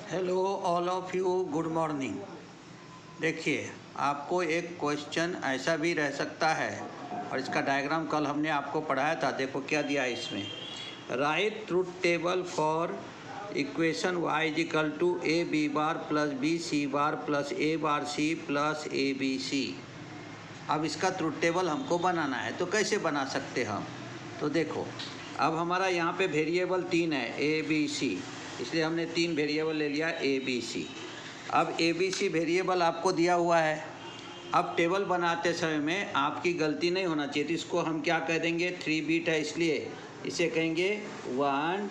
Hello all of you, good morning. देखिए, आपको एक क्वेश्चन ऐसा भी रह सकता है और इसका डायग्राम कल हमने आपको पढ़ाया था। देखो क्या दिया है इसमें, right truth table for equation y is equal to A B bar plus B C bar plus A bar C plus A B C. अब इसका ट्रूथ टेबल हमको बनाना है, तो कैसे बना सकते हम? तो देखो, अब हमारा यहाँ पे वेरिएबल 3 है, ए बी सी, इसलिए हमने 3 वेरिएबल ले लिया ए बी सी। अब ए बी सी वेरिएबल आपको दिया हुआ है। अब टेबल बनाते समय में आपकी गलती नहीं होना चाहिए, तो इसको हम क्या कह देंगे, 3 बीट है इसलिए इसे कहेंगे 1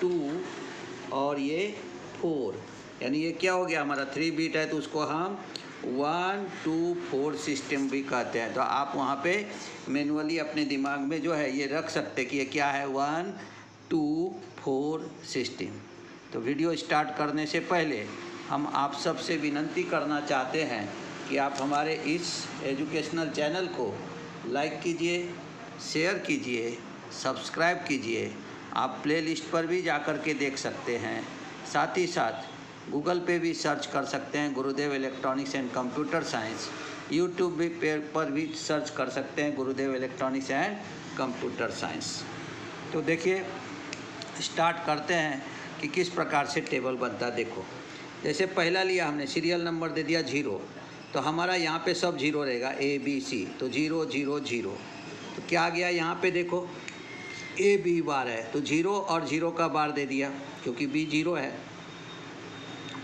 2 और ये 4, यानी ये क्या हो गया हमारा 3 बीट है, तो उसको हम 1 2 4 सिस्टम भी कहते हैं। तो आप वहाँ पे मैनुअली अपने दिमाग में जो है ये रख सकते कि ये क्या है, 1 2 4 सिस्टम। तो वीडियो स्टार्ट करने से पहले हम आप सबसे विनती करना चाहते हैं कि आप हमारे इस एजुकेशनल चैनल को लाइक कीजिए, शेयर कीजिए, सब्सक्राइब कीजिए। आप प्लेलिस्ट पर भी जाकर के देख सकते हैं, साथ ही साथ गूगल पे भी सर्च कर सकते हैं गुरुदेव electronics and computer science. YouTube भी पर भी सर्च कर सकते हैं गुरुदेव इलेक्ट्रॉनिक्स एंड कंप्यूटर साइंस। तो देखिए, स्टार्ट करते हैं कि किस प्रकार से टेबल बनता है। देखो, जैसे पहला लिया हमने, सीरियल नंबर दे दिया 0, तो हमारा यहाँ पे सब 0 रहेगा, ए बी सी, तो 0 0 0। तो क्या आ गया यहाँ पे, देखो ए बी बार है तो 0 और 0 का बार दे दिया, क्योंकि बी 0 है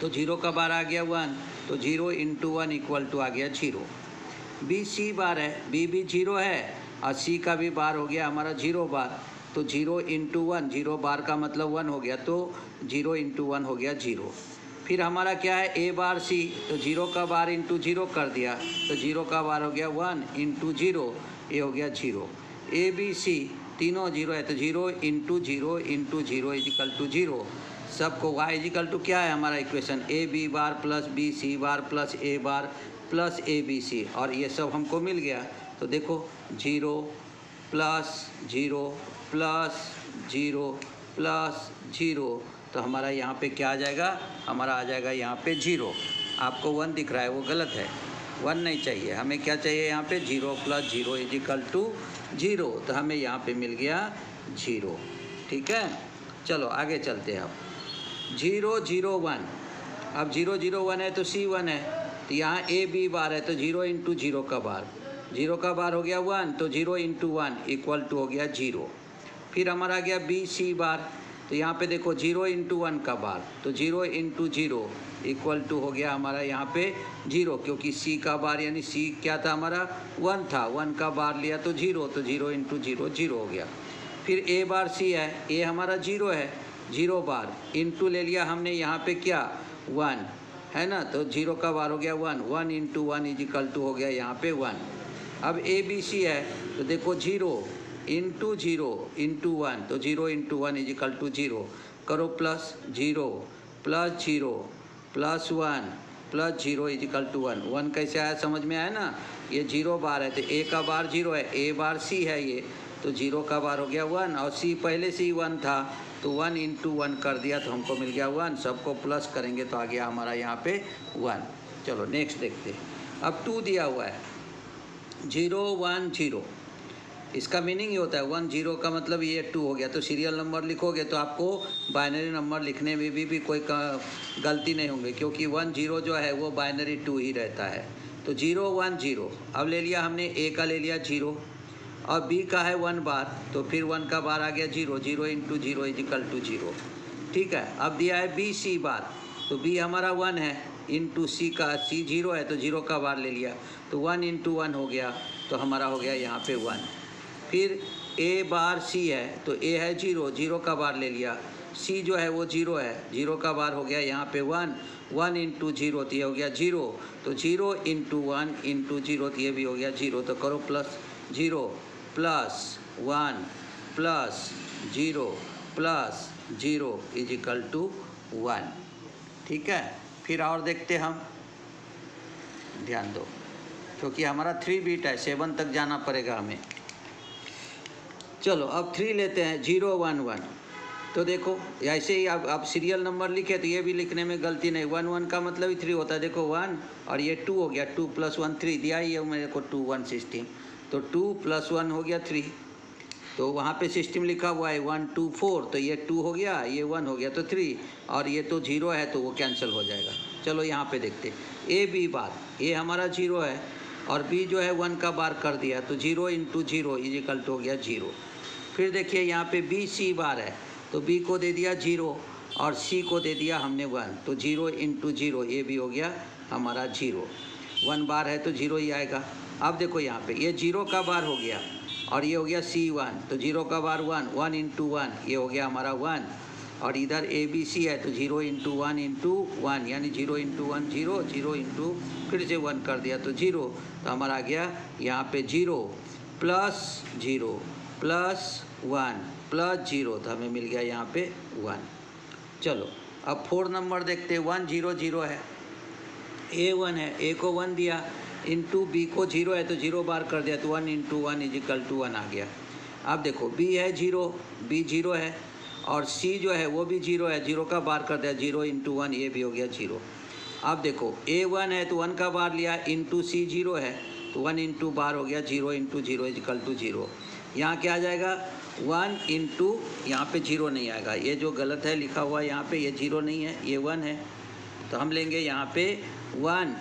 तो 0 का बार आ गया 1, तो 0 × 1 इक्वल टू आ गया 0। बी सी बार है, बी भी 0 है और सी का भी बार हो गया हमारा 0 बार, तो 0 × 1, 0 बार का मतलब 1 हो गया, तो 0 × 1 हो गया 0। फिर हमारा क्या है, ए बार सी, तो 0 का बार × 0 कर दिया, तो 0 का बार हो गया 1 × 0, ये हो गया 0। ए बी सी तीनों 0 है, तो 0 × 0 × 0 इज इक्वल टू 0। सबको y इज इक्वल टू क्या है हमारा equation, A B bar plus B C bar plus A bar plus A B C, और ये सब हमको मिल गया। तो देखो 0 प्लस 0 प्लस 0 प्लस 0, तो हमारा यहाँ पे क्या आ जाएगा, हमारा आ जाएगा यहाँ पे 0। आपको 1 दिख रहा है, वो गलत है, 1 नहीं चाहिए, हमें क्या चाहिए यहाँ पे, 0 + 0 इज इक्वल टू 0। तो हमें यहाँ पे मिल गया 0। ठीक है, चलो आगे चलते हैं। अब 0 0 1, अब 0 0 1 है तो सी 1 है, तो यहाँ ए बी बार है, तो 0 × 0 का बार, 0 का बार हो गया 1, तो 0 × 1 इक्वल टू हो गया 0। फिर हमारा आ गया बी सी बार, तो यहाँ पे देखो 0 × 1 का बार, तो 0 × 0 इक्वल टू हो गया हमारा यहाँ पे 0, क्योंकि सी का बार यानी सी क्या था हमारा 1 था, 1 का बार लिया तो 0, तो 0 × 0 0 हो गया। फिर ए बार सी है, ए हमारा 0 है, 0 बार इंटू ले लिया हमने यहाँ पे क्या 1 है ना, तो 0 का बार हो गया 1, 1 × 1 इज इक्वल टू हो गया यहाँ पे 1। अब ए बी सी है, तो देखो 0 × 0 × 1, तो 0 × 1 इज इक्वल टू 0, करो plus 0 plus 0 plus 1 plus 0 is equal to 1। 1 कैसे आया, समझ में आया ना, ये 0 बार है, तो ए का बार 0 है, ए बार सी है ये, तो 0 का बार हो गया 1, और सी पहले से ही 1 था, तो 1 × 1 कर दिया, तो हमको मिल गया 1। सबको प्लस करेंगे तो आ गया हमारा यहाँ पे 1। चलो नेक्स्ट देखते हैं। अब 2 दिया हुआ है, 0 1 0, इसका मीनिंग ये होता है 1 0 का मतलब ये 2 हो गया, तो सीरियल नंबर लिखोगे तो आपको बाइनरी नंबर लिखने में भी कोई गलती नहीं होंगी, क्योंकि 1 0 जो है वो बाइनरी 2 ही रहता है। तो 0 1 0, अब ले लिया हमने ए का ले लिया 0 और बी का है 1 बार, तो फिर 1 का बार आ गया 0, 0 × 0 इज इक्वल टू 0। ठीक है, अब दिया है बी सी बार, तो बी हमारा 1 है, इंटू सी का, सी 0 है तो 0 का बार ले लिया, तो 1 × 1 हो गया, तो हमारा हो गया यहाँ पे 1। फिर ए बार सी है, तो ए है 0, 0 का बार ले लिया, सी जो है वो 0 है, 0 का बार हो गया यहाँ पे 1, 1 × 0, तो ये हो गया 0, तो 0 × 1 × 0, तो ये भी हो गया 0। तो करो plus 0 plus 1 plus 0 plus 0 is equal to 1। ठीक है, फिर और देखते हम, ध्यान दो, क्योंकि हमारा 3 बीट है, 7 तक जाना पड़ेगा हमें। चलो अब 3 लेते हैं, 0 1 1, तो देखो ऐसे ही आप सीरियल नंबर लिखे तो ये भी लिखने में गलती नहीं, 1 1 का मतलब ही 3 होता है। देखो 1 और ये 2 हो गया, 2 + 1 3 दिया ही है मेरे को, 2 1 16, तो 2 + 1 हो गया 3। तो वहाँ पे सिस्टम लिखा हुआ है 1 2 4, तो ये 2 हो गया, ये 1 हो गया तो 3, और ये तो 0 है तो वो कैंसिल हो जाएगा। चलो यहाँ पे देखते ए बी बार, ए हमारा 0 है और बी जो है 1 का बार कर दिया, तो 0 × 0 = हो गया 0। फिर देखिए यहाँ पे बी सी बार है, तो बी को दे दिया 0 और सी को दे दिया हमने 1, तो 0 × 0 ये भी हो गया हमारा 0। 1 बार है तो 0 ही आएगा। अब देखो यहाँ पे ये 0 का बार हो गया और ये हो गया C1, तो 0 का बार 1, 1 × 1 ये हो गया हमारा 1, और इधर ABC है तो 0 × 1 × 1 यानी 0 × 1 0, 0 × फिर से 1 कर दिया तो 0, तो हमारा आ गया यहाँ पे 0 + 0 + 1 + 0, तो हमें मिल गया यहाँ पे 1। चलो अब 4 नंबर देखते हैं। 1 0 0 है, A 1 है, A को 1 दिया, इंटू B को 0 है तो 0 बार कर दिया, तो 1 × 1 = 1 आ गया। अब देखो B है 0, B 0 है, और C जो है वो भी 0 है, 0 का बार कर दिया, 0 × 1 ये भी हो गया 0। अब देखो A 1 है तो 1 का बार लिया, इंटू C 0 है तो 1 × बार हो गया, 0 × 0 = 0। यहाँ क्या आ जाएगा 1 × यहाँ पे 0 नहीं आएगा, ये जो गलत है लिखा हुआ यहाँ पे, ये 0 नहीं है, ये 1 है, तो हम लेंगे यहाँ पे 1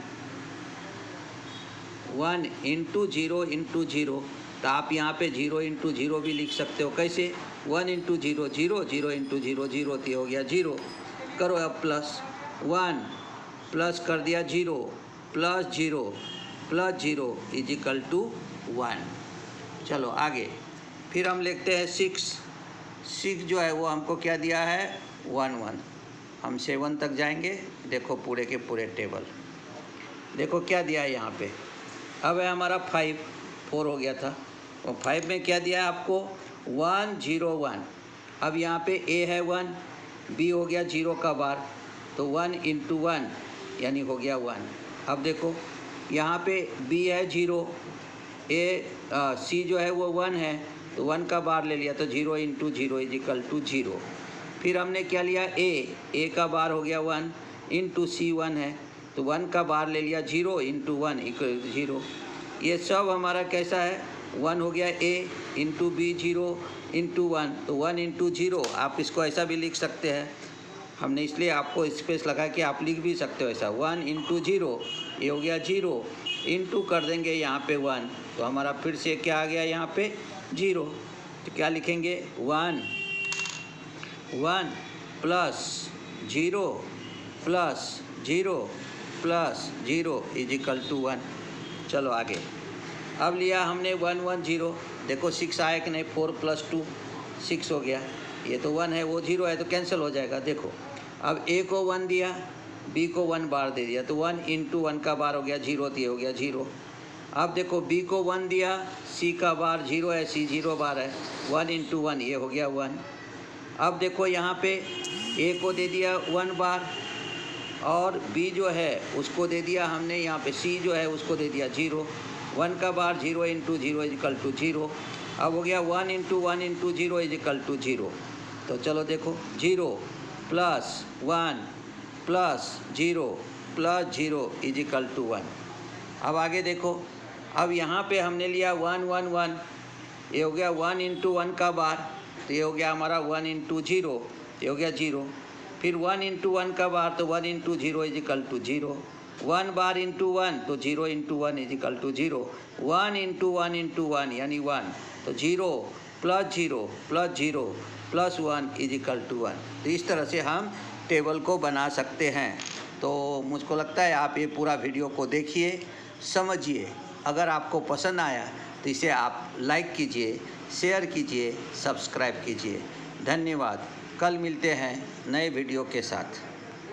× 0 × 0, तो आप यहाँ पे 0 × 0 भी लिख सकते हो। कैसे 1 × 0 0, 0 × 0 0, तो हो गया 0। करो अब प्लस 1 प्लस कर दिया 0 + 0 + 0 = 1। चलो आगे फिर हम लिखते हैं 6 जो है वो हमको क्या दिया है 1 1। हम 7 तक जाएंगे, देखो पूरे के पूरे टेबल देखो क्या दिया है यहाँ पे। अब है हमारा 5 4 हो गया था, और 5 में क्या दिया है आपको 1 0 1। अब यहाँ पे A है 1, B हो गया 0 का बार, तो 1 × 1 यानी हो गया 1। अब देखो यहाँ पे B है 0, C जो है वो 1 है, तो 1 का बार ले लिया, तो 0 × 0 = 0। फिर हमने क्या लिया A का बार हो गया 1, इंटू C 1 है, तो 1 का बार ले लिया, 0 × 1 = 0। ये सब हमारा कैसा है 1 हो गया A, इंटू B 0 × 1, तो 1 × 0। आप इसको ऐसा भी लिख सकते हैं, हमने इसलिए आपको स्पेस लगा कि आप लिख भी सकते हो ऐसा। 1 × 0 ये हो गया 0, इंटू कर देंगे यहाँ पे 1, तो हमारा फिर से क्या आ गया यहाँ पे 0। तो क्या लिखेंगे 1 1 + 0 + 0 + 0 = 1। चलो आगे। अब लिया हमने 1 1 0, देखो 6 आया कि नहीं, 4 + 2 6 हो गया, ये तो 1 है वो 0 है तो कैंसिल हो जाएगा। देखो अब A को 1 दिया, B को 1 बार दे दिया, तो 1 × 1 का बार हो गया 0, तो ये हो गया 0। अब देखो B को 1 दिया, C का बार 0 है, C 0 बार है, 1 × 1 ये हो गया 1। अब देखो यहाँ पे A को दे दिया 1 बार, और B जो है उसको दे दिया हमने यहाँ पे, C जो है उसको दे दिया 0, 1 का बार 0 × 0 = 0। अब हो गया 1 × 1 × 0 = 0। तो चलो देखो 0 + 1 + 0 + 0 = 1। अब आगे देखो, अब यहाँ पे हमने लिया 1 1 1, ये हो गया 1 × 1 का बार, तो ये हो गया हमारा 1 × 0, ये हो गया 0। फिर 1 × 1 का बार, तो 1 × 0 = 0, 1 बार × 1 तो 0 × 1 = 0, 1 × 1 × 1 यानी 1, तो 0 + 0 + 0 + 1 = 1। तो इस तरह से हम टेबल को बना सकते हैं। तो मुझको लगता है आप ये पूरा वीडियो को देखिए, समझिए, अगर आपको पसंद आया तो इसे आप लाइक कीजिए, शेयर कीजिए, सब्सक्राइब कीजिए। धन्यवाद। कल मिलते हैं नए वीडियो के साथ।